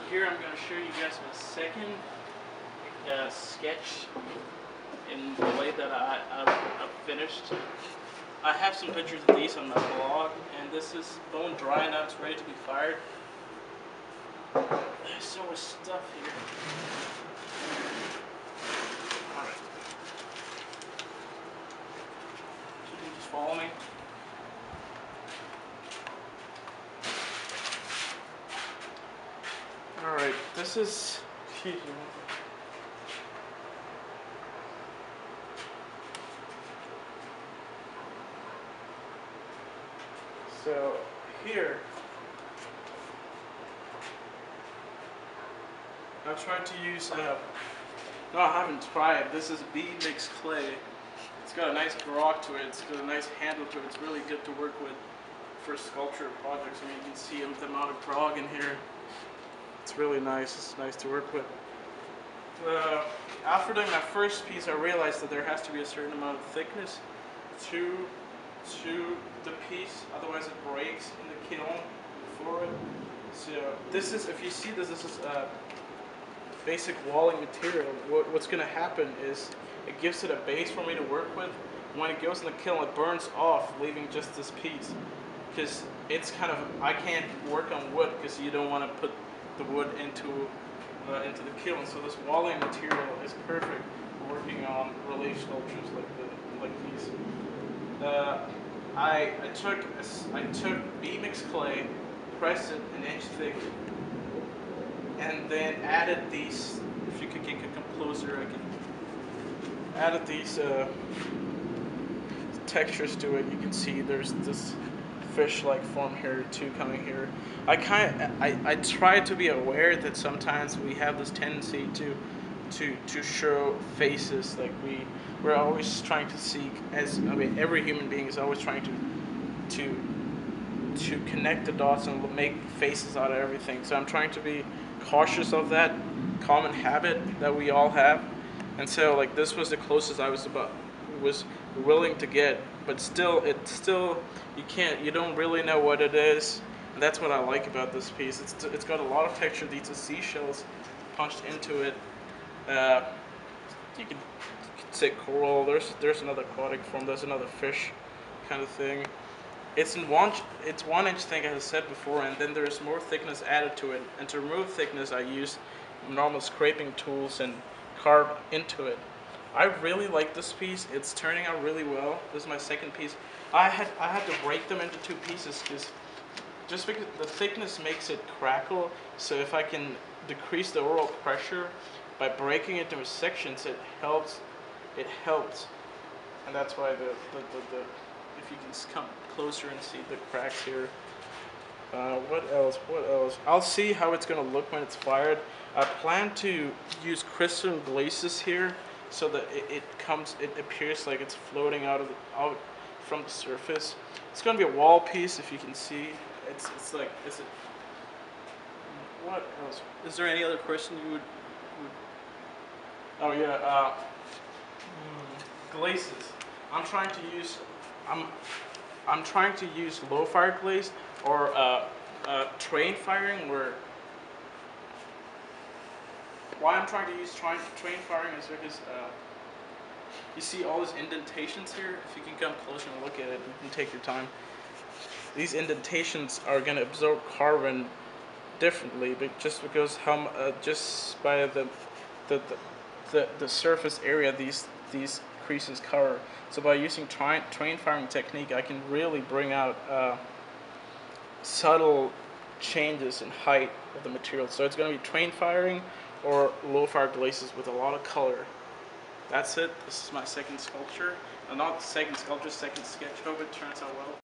here I'm going to show you guys my second sketch in the way that I've finished. I have some pictures of these on my blog, and this is bone dry now. It's ready to be fired. There's so much stuff here. Alright. So you can just follow me. Alright, this is... Excuse me. So, here, I've tried to use, no I haven't tried, this is B mixed clay. It's got a nice grok to it, it's got a nice handle to it, it's really good to work with for sculpture projects. I mean, you can see the amount of grog in here. It's really nice, it's nice to work with. After doing my first piece, I realized that there has to be a certain amount of thickness to the piece, otherwise it breaks in the kiln for it. So this is, if you see this is basic walling material. What's going to happen is it gives it a base for me to work with. When it goes in the kiln, it burns off, leaving just this piece. Because it's kind of, I can't work on wood because you don't want to put the wood into the kiln. So this walling material is perfect for working on relief sculptures like these. I took B mixed clay, pressed it an inch thick, and then added these. If you could come closer, I could. Added these textures to it. You can see there's this fish-like form here too coming here. I try to be aware that sometimes we have this tendency to show faces, like we're always trying to seek, every human being is always trying to connect the dots and make faces out of everything. So I'm trying to be cautious of that common habit that we all have. And so like this was the closest I was willing to get, but still you don't really know what it is. And that's what I like about this piece. It's got a lot of texture. These are seashells punched into it. You could say coral. There's another aquatic form. There's another fish kind of thing. It's 1 inch thick, as I said before, and then there's more thickness added to it. And to remove thickness, I use normal scraping tools and carve into it. I really like this piece. It's turning out really well. This is my second piece. I had to break them into two pieces because the thickness makes it crackle. So if I can decrease the overall pressure by breaking it into sections, it helps. And that's why if you can come closer and see the cracks here. What else? I'll see how it's going to look when it's fired. I plan to use crystalline glazes here so that it appears like it's floating out from the surface. It's going to be a wall piece, if you can see. What else? Is there any other question you would oh yeah, glazes. I'm trying to use low fire glaze or train firing. Why I'm trying to use train firing is because you see all these indentations here. If you can come closer and look at it, you can take your time. These indentations are going to absorb carbon differently, but just because just by the surface area these creases cover. So by using train firing technique, I can really bring out subtle changes in height of the material. So it's going to be train firing or low fire glazes with a lot of color. That's it. This is my second sculpture. Not second sculpture, second sketch. Hope it turns out well.